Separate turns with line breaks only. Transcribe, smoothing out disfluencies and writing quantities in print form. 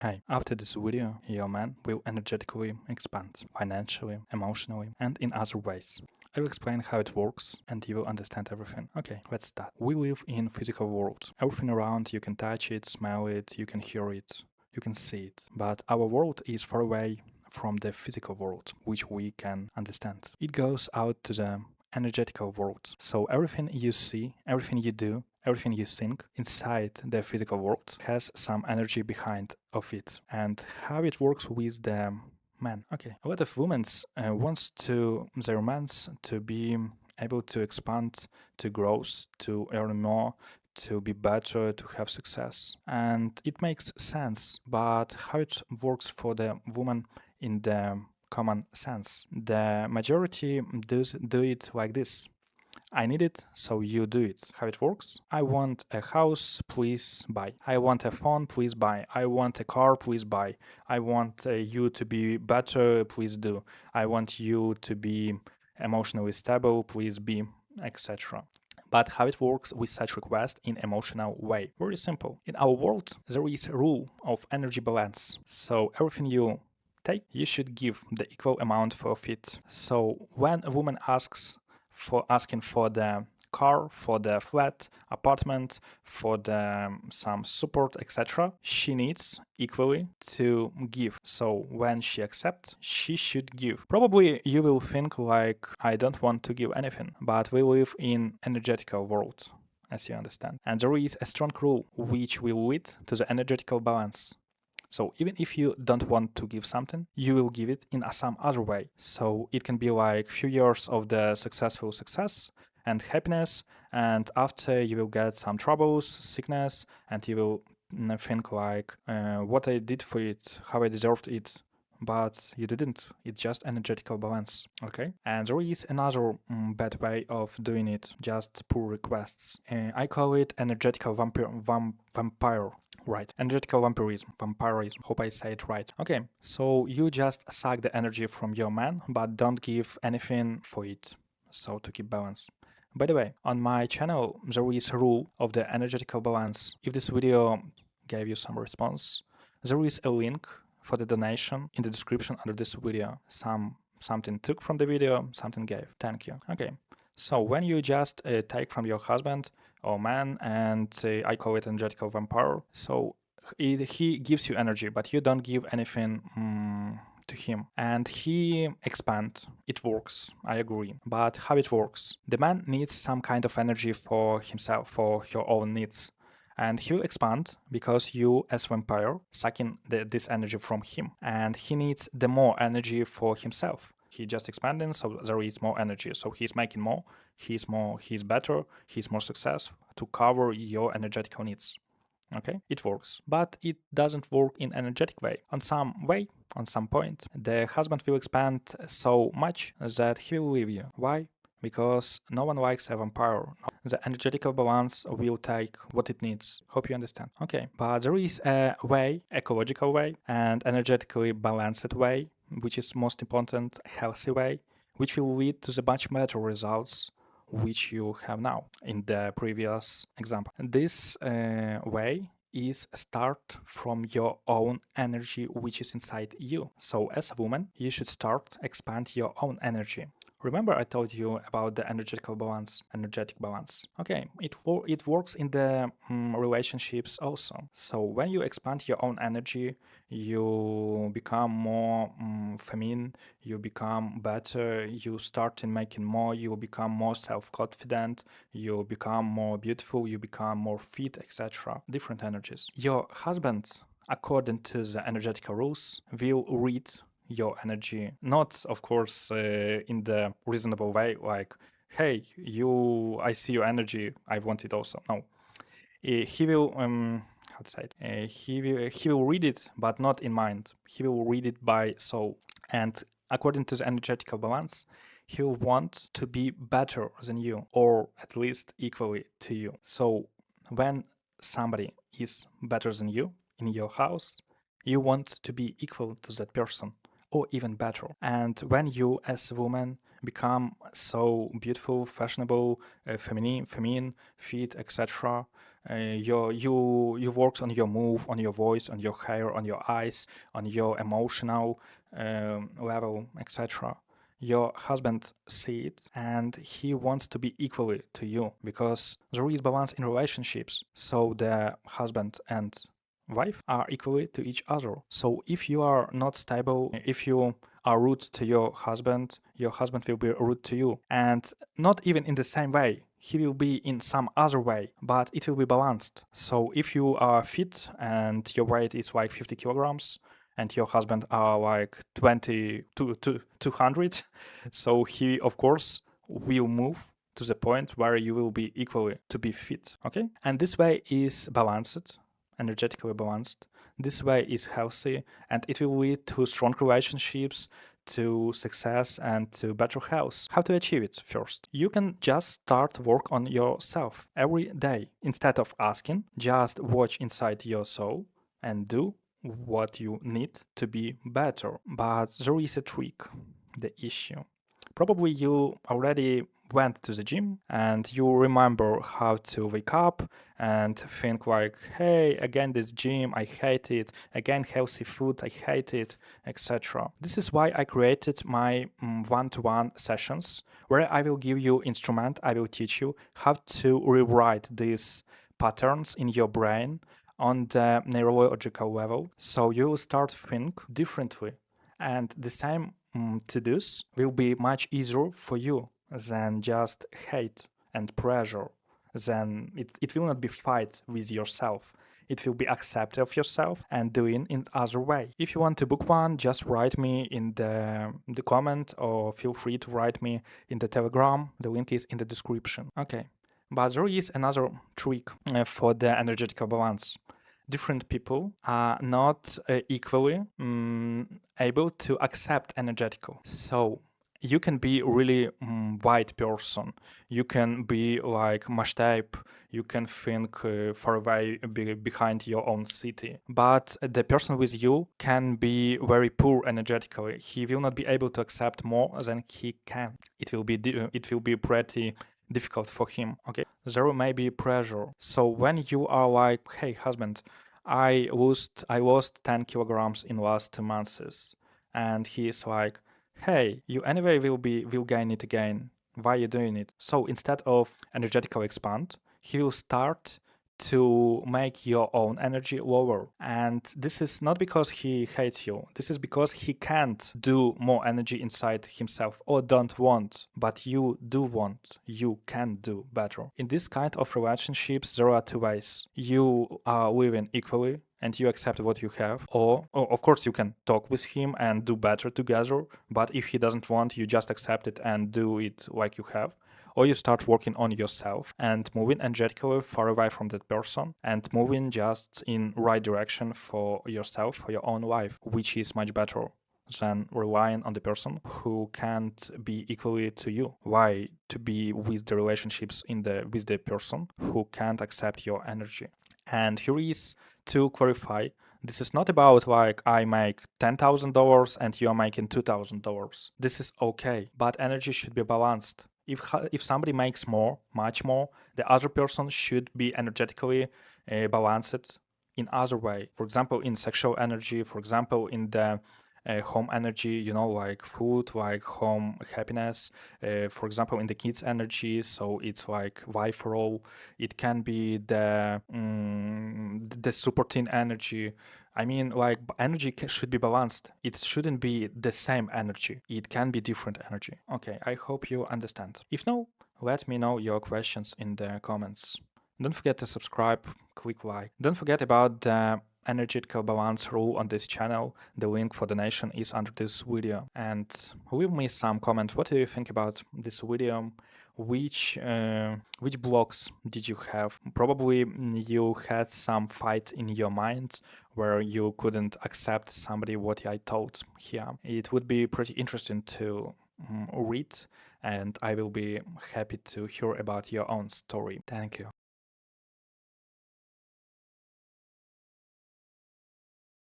Hey, after this video, your man will energetically expand financially, emotionally, and in other ways. I will explain how it works and you will understand everything. Okay, let's start. We live in physical world. Everything around, you can touch it, smell it, you can hear it, you can see it. But our world is far away from the physical world, which we can understand. It goes out to the energetical world. So everything you see, everything you do, everything you think inside the physical world has some energy behind of it. And how it works with the man. Okay, a lot of women wants to their men to be able to expand, to grow, to earn more, to be better, to have success. And it makes sense, but how it works for the woman in the common sense. The majority do it like this. I need it, so you do it. How it works? I want a house, please buy. I want a phone, please buy. I want a car, please buy. I want you to be better, please do. I want you to be emotionally stable, please be, etc. But how it works with such request in emotional way? Very simple. In our world, there is a rule of energy balance. So everything you take, you should give the equal amount for it. So when a woman asking for the car, for the flat, apartment, for the some support, etc., she needs equally to give. So when she accepts, she should give. Probably you will think like, I don't want to give anything, but we live in energetical world, as you understand. And there is a strong rule which will lead to the energetical balance. So even if you don't want to give something, you will give it in some other way. So it can be like few years of the successful success and happiness, and after you will get some troubles, sickness, and you will think like what I did for it, how I deserved it. But you didn't. It's just energetical balance, okay? And there is another bad way of doing it, just pull requests. I call it energetical vampire. Right, energetical vampirism. Hope I say it right. Okay, so you just suck the energy from your man, but don't give anything for it. So to keep balance. By the way, on my channel, there is a rule of the energetical balance. If this video gave you some response, there is a link for the donation in the description under this video. Something took from the video, something gave. Thank you. Okay. So when you just take from your husband or man, and I call it energetical vampire, so he gives you energy, but you don't give anything to him, and he expand. It works, I agree. But how it works? The man needs some kind of energy for himself, for your own needs. And he will expand because you, as vampire, sucking this energy from him, and he needs the more energy for himself. He just expanding, so there is more energy. So he's making more, he's better, he's more success to cover your energetical needs. Okay, it works, but it doesn't work in energetic way. On some point, the husband will expand so much that he will leave you. Why? Because no one likes a vampire. The energetical balance will take what it needs. Hope you understand. Okay, but there is a way, ecological way, and energetically balanced way, which is most important, healthy way, which will lead to the much better results which you have now in the previous example. This way is start from your own energy which is inside you. So as a woman, you should start expand your own energy. Remember I told you about the energetic balance. Okay, it works in the relationships also. So when you expand your own energy, you become more feminine, you become better, you start in making more, you become more self-confident, you become more beautiful, you become more fit, etc. Different energies. Your husband, according to the energetical rules, will read your energy, not of course in the reasonable way, like, hey, I see your energy, I want it also. No, he will how to say it, he will read it, but not in mind. He will read it by soul, and according to the energetical balance, he will want to be better than you, or at least equally to you. So when somebody is better than you in your house, you want to be equal to that person, or even better. And when you as a woman become so beautiful, fashionable, feminine, fit, etc. You work on your move, on your voice, on your hair, on your eyes, on your emotional level, etc. Your husband see it and he wants to be equally to you because there is balance in relationships. So the husband and wife are equally to each other. So if you are not stable, if you are rude to your husband will be rude to you. And not even in the same way. He will be in some other way, but it will be balanced. So if you are fit and your weight is like 50 kilograms, and your husband are like 20 to 200, so he of course will move to the point where you will be equally to be fit. Okay, and this way is balanced, energetically balanced. This way is healthy, and it will lead to strong relationships, to success, and to better health. How to achieve it? First, you can just start work on yourself every day. Instead of asking, just watch inside your soul and do what you need to be better. But there is a trick, the issue. Probably you already went to the gym and you remember how to wake up and think like, hey, again this gym, I hate it, again healthy food, I hate it, etc. This is why I created my one-to-one sessions where I will give you instrument, I will teach you how to rewrite these patterns in your brain on the neurological level, so you will start think differently, and the same to-dos will be much easier for you than just hate and pressure. Then it will not be fight with yourself. It will be accept of yourself and doing in other way. If you want to book one, just write me in the comment, or feel free to write me in the Telegram. The link is in the description. Okay. But there is another trick for the energetical balance. Different people are not equally able to accept energetical. So you can be really white person. You can be like mash type. You can think far away behind your own city. But the person with you can be very poor energetically. He will not be able to accept more than he can. It will be pretty difficult for him. Okay, there may be pressure. So when you are like, hey husband, I lost 10 kilograms in last 2 months, and he is like, hey, you anyway will gain it again. Why are you doing it? So instead of energetical expand, he will start to make your own energy lower. And this is not because he hates you. This is because he can't do more energy inside himself or don't want, but you do want. You can do better. In this kind of relationships, there are two ways. You are living equally and you accept what you have, or of course you can talk with him and do better together, but if he doesn't want, you just accept it and do it like you have. Or you start working on yourself and moving energetically far away from that person and moving just in right direction for yourself, for your own life, which is much better than relying on the person who can't be equally to you. Why to be with the relationships with the person who can't accept your energy? And here is to clarify, this is not about like I make $10,000 and you are making $2,000. This is okay, but energy should be balanced. If somebody makes more, much more, the other person should be energetically balanced in other way. For example, in sexual energy, for example, in the home energy, like food, like home happiness, for example, in the kids energy, so it's like wife role. It can be the super teen energy. I mean, like energy should be balanced. It shouldn't be the same energy. It can be different energy. Okay, I hope you understand. If no, let me know your questions in the comments. Don't forget to subscribe, click like. Don't forget about the energetical balance rule on this channel. The link for donation is under this video. And leave me some comment. What do you think about this video? Which blocks did you have? Probably you had some fight in your mind where you couldn't accept somebody what I told here. It would be pretty interesting to read, and I will be happy to hear about your own story. Thank you.